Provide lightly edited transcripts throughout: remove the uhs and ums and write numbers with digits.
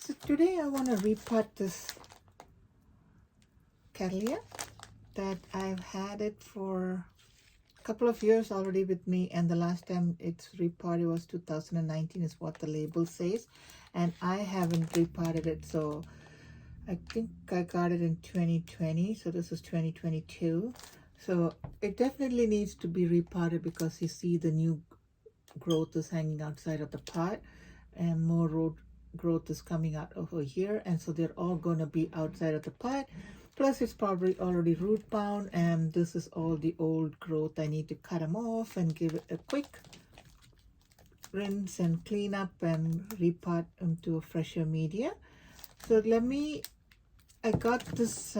So today I want to repot this Cattleya that I've had it for a couple of years already with me, and the last time it's repotted was 2019 is what the label says, and I haven't repotted it, so I think I got it in 2020, so this is 2022. So it definitely needs to be repotted because you see the new growth is hanging outside of the pot and more root growth is coming out over here, and so they're all going to be outside of the pot. Plus it's probably already root bound, and this is all the old growth. I need to cut them off and give it a quick rinse and clean up and repot into a fresher media. So I got this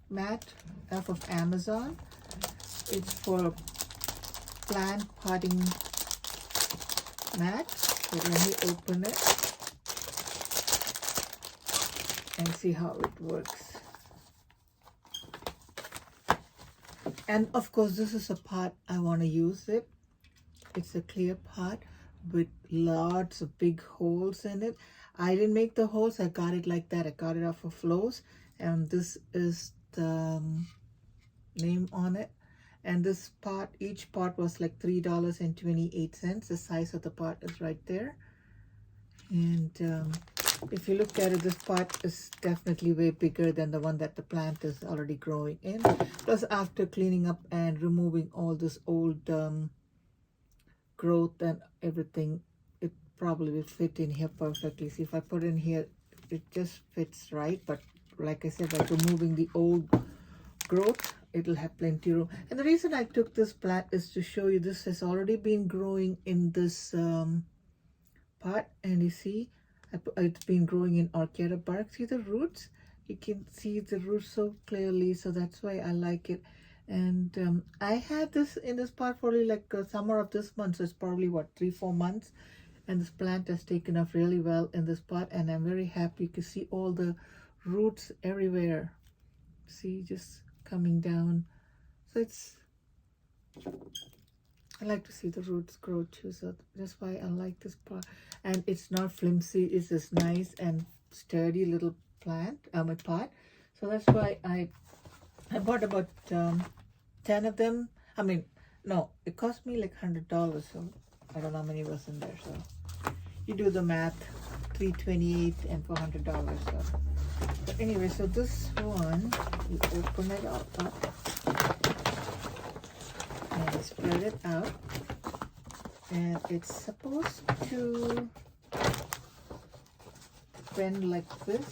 mat off of Amazon. It's for plant potting mat. So let me open it and see how it works. And of course, this is a pot I want to use it. It's a clear pot with lots of big holes in it. I didn't make the holes, I got it like that. I got it off of Lowe's, and this is the name on it. And this pot, each pot was like $3.28. The size of the pot is right there. And if you look at it, this pot is definitely way bigger than the one that the plant is already growing in. Plus, after cleaning up and removing all this old growth and everything, it probably will fit in here perfectly. See, if I put it in here, it just fits right. But like I said, by removing the old growth, it'll have plenty of room. And the reason I took this plant is to show you this has already been growing in this pot, and you see it's been growing in orchid bark. See the roots? You can see the roots so clearly, so that's why I like it. And I had this in this pot for like summer of this month, so it's probably what, 3-4 months, and this plant has taken off really well in this pot, and I'm very happy to see all the roots everywhere. See, just coming down. So I like to see the roots grow too, so that's why I like this pot. And it's not flimsy, it's this nice and sturdy little plant, a pot. So that's why I bought about 10 of them. I mean, no, it cost me like $100, so I don't know how many was in there. So you do the math, $328 and $400. So. But anyway, so this one, you open it up and spread it out, and it's supposed to bend like this.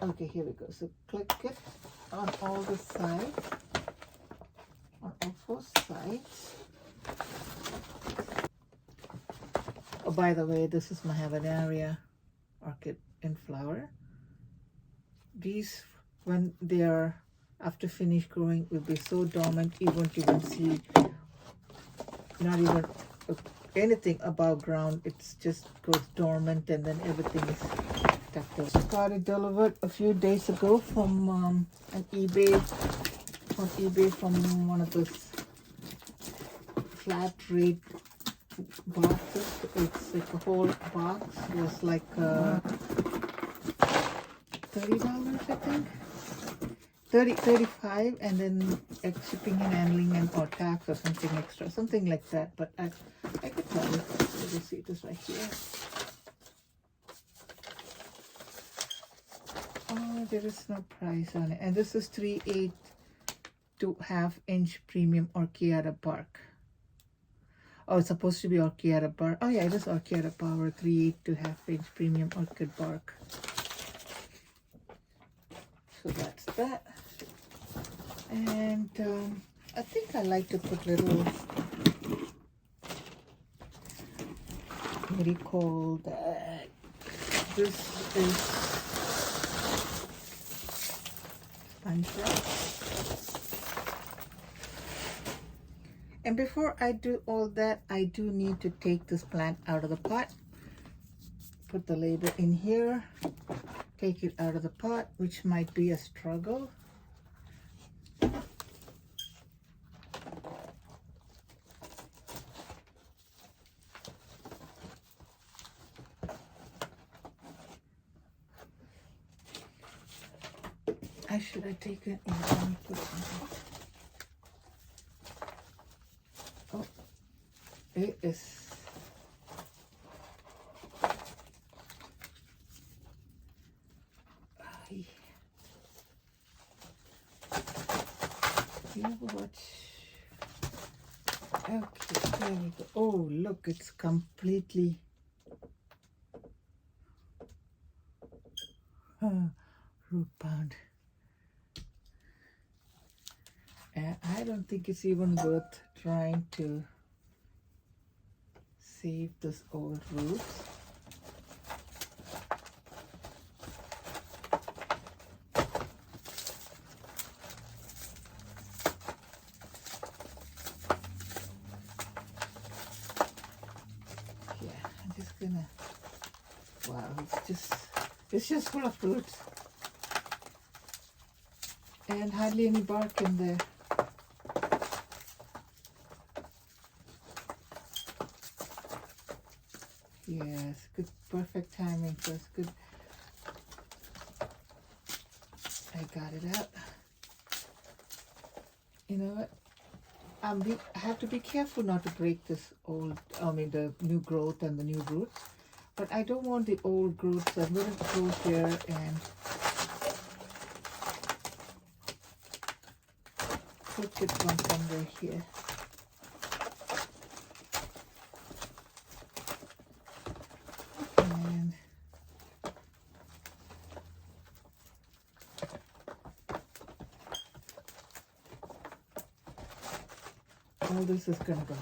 Okay, here we go. So click it on all the sides, on all 4 sides. Oh, by the way, this is my Habanera orchid in flower. These, when they are after finish growing, will be so dormant you won't even see, not even anything above ground. It's just goes dormant, and then everything is tucked up. Got it delivered a few days ago from an eBay, from one of those flat rate boxes. It's like a whole box was like $30, I think. 35, and then shipping and handling and or tax or something extra, something like that. But I could tell you. You see this right here. Oh, there is no price on it. And this is 3/8 to 1/2 inch premium orchid bark. Oh, it's supposed to be orchid bark. Oh yeah, it is orchid power 3/8 to 1/2 inch premium orchid bark. So that's that. And I think I like to put little, what do you call that? This is sponge wrap. And before I do all that, I do need to take this plant out of the pot. Put the label in here. Take it out of the pot, which might be a struggle. I should have taken. Let me put something. Oh, it is. You watch. Okay, there we go. Oh, look, it's completely root bound. And I don't think it's even worth trying to save this old roots. Yeah, I'm just gonna, wow, it's just full of roots. And hardly any bark in there. Yes, good, perfect timing. So it's good. I got it out. You know what? I have to be careful not to break this old, the new growth and the new roots. But I don't want the old growths. So I'm going to go here and put it one somewhere here. And all this is going to go.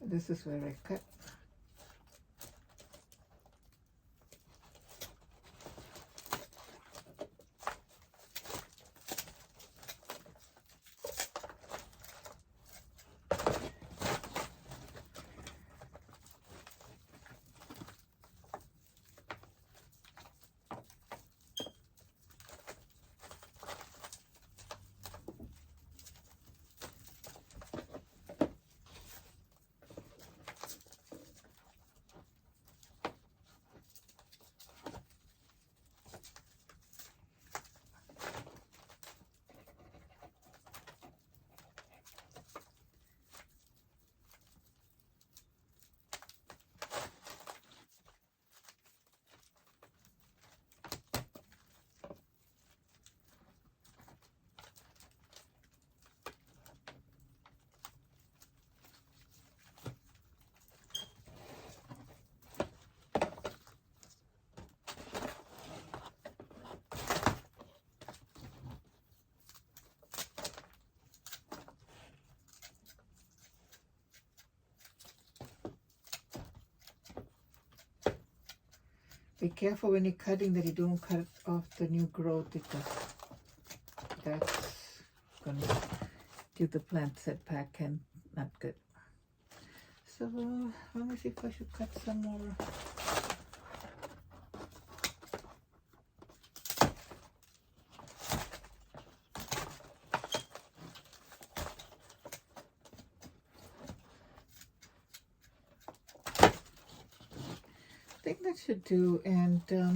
This is where I cut. Be careful when you're cutting that you don't cut off the new growth, because that's going to give the plant setback and not good. So let me see if I should cut some more. I think that should do. And yeah,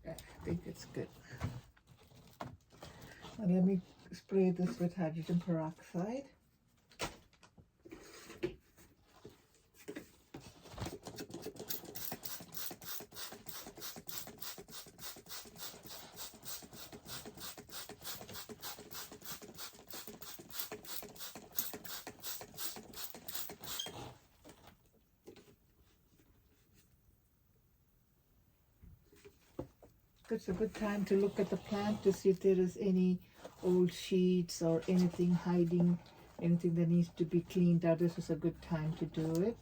I think it's good. And let me spray this with hydrogen peroxide. It's a good time to look at the plant to see if there is any old sheets or anything hiding, anything that needs to be cleaned out. This is a good time to do it.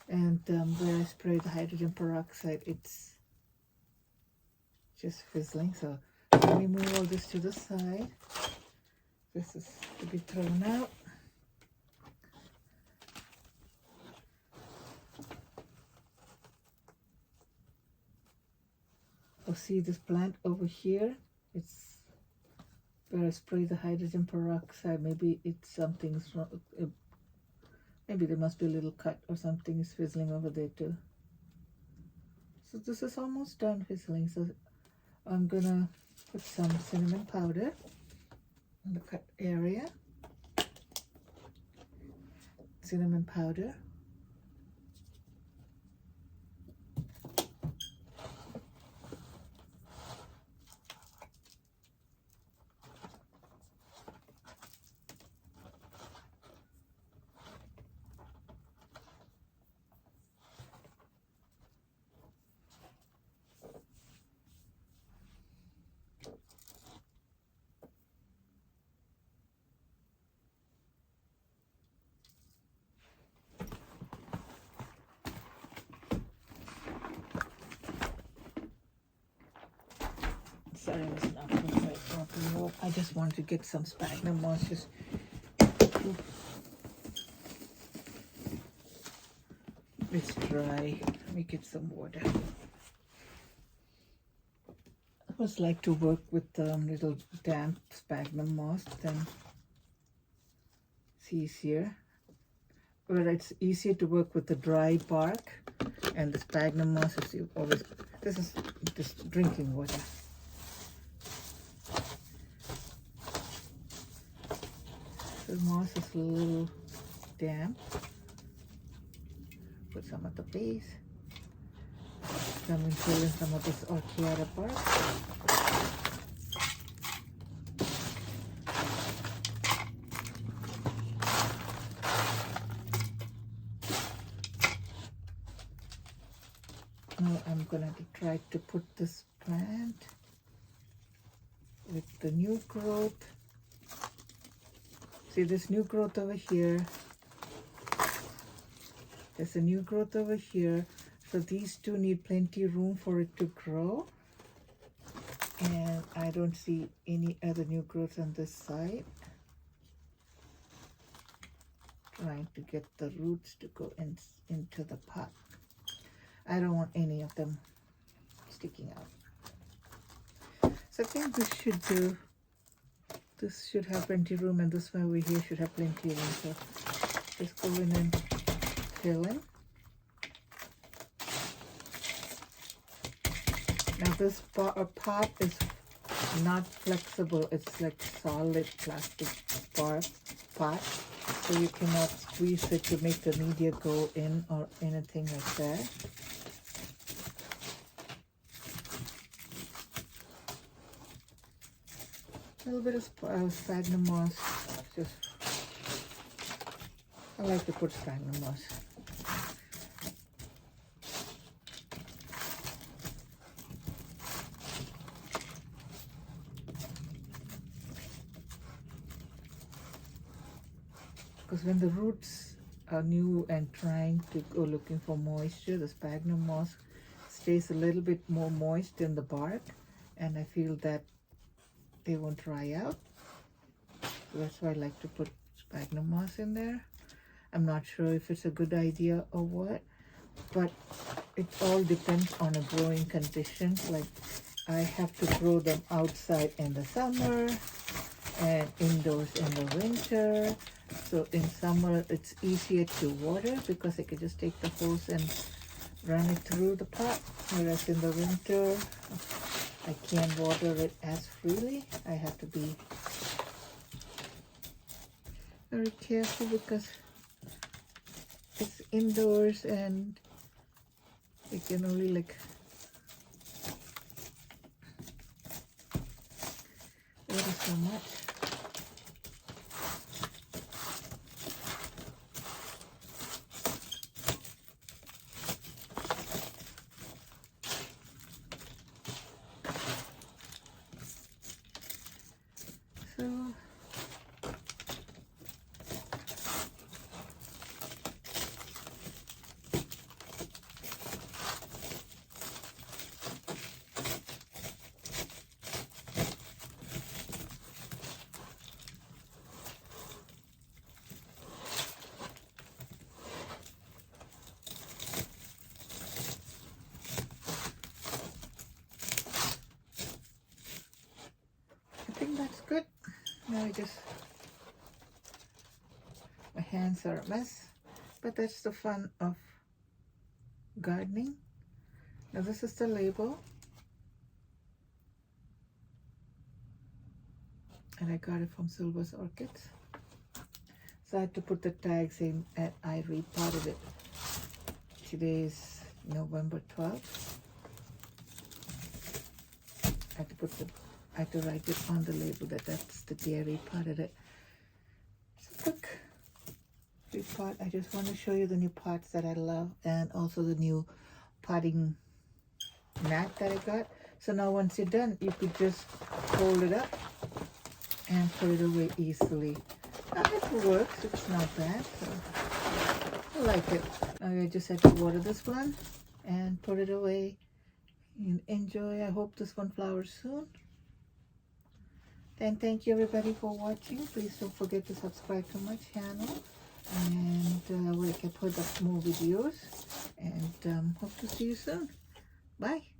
And where I spray the hydrogen peroxide, it's just fizzling. So let me move all this to the side. This is to be thrown out. Oh, see this plant over here? It's where I spray the hydrogen peroxide. Maybe it's something's wrong. Maybe there must be a little cut or something is fizzling over there too. So this is almost done fizzling. So I'm gonna put some cinnamon powder in the cut area. Cinnamon powder. Sorry, I was not prepared. I just wanted to get some sphagnum moss. It's dry. Let me get some water. I always like to work with little damp sphagnum moss. Then it's easier. But it's easier to work with the dry bark, and the sphagnum moss is always. This is just drinking water. The moss is a little damp. Put some at the base. Then we fill in some of this Orchids bark. Now I'm gonna try to put this plant with the new growth. See this new growth over here. There's a new growth over here. So these two need plenty of room for it to grow. And I don't see any other new growth on this side. Trying to get the roots to go into the pot. I don't want any of them sticking out. So I think this should do. This should have plenty of room, and this one over here should have plenty of room. So just go in and fill in. Now this pot is not flexible. It's like solid plastic pot, so you cannot squeeze it to make the media go in or anything like that. A little bit of sphagnum moss. Just I like to put sphagnum moss. Because when the roots are new and trying to go looking for moisture, the sphagnum moss stays a little bit more moist in the bark, and I feel that they won't dry out. So that's why I like to put sphagnum moss in there. I'm not sure if it's a good idea or what, but it all depends on a growing condition. Like I have to grow them outside in the summer and indoors in the winter. So in summer it's easier to water because I can just take the hose and run it through the pot, whereas in the winter I can't water it as freely. I have to be very careful because it's indoors and it can only like water so much. now my hands are a mess, but that's the fun of gardening. Now this is the label, and I got it from Silver's Orchids. So I had to put the tags in, and I repotted it. Today is November 12th. I had to write it on the label that's the day I repotted it. So quick repot. I just want to show you the new pots that I love, and also the new potting mat that I got. So now once you're done, you could just fold it up and put it away easily. It works, it's not bad, so I like it. Now I just had to water this one and put it away. And enjoy. I hope this one flowers soon. And thank you everybody for watching. Please don't forget to subscribe to my channel, and where I can put up more videos, and hope to see you soon. Bye.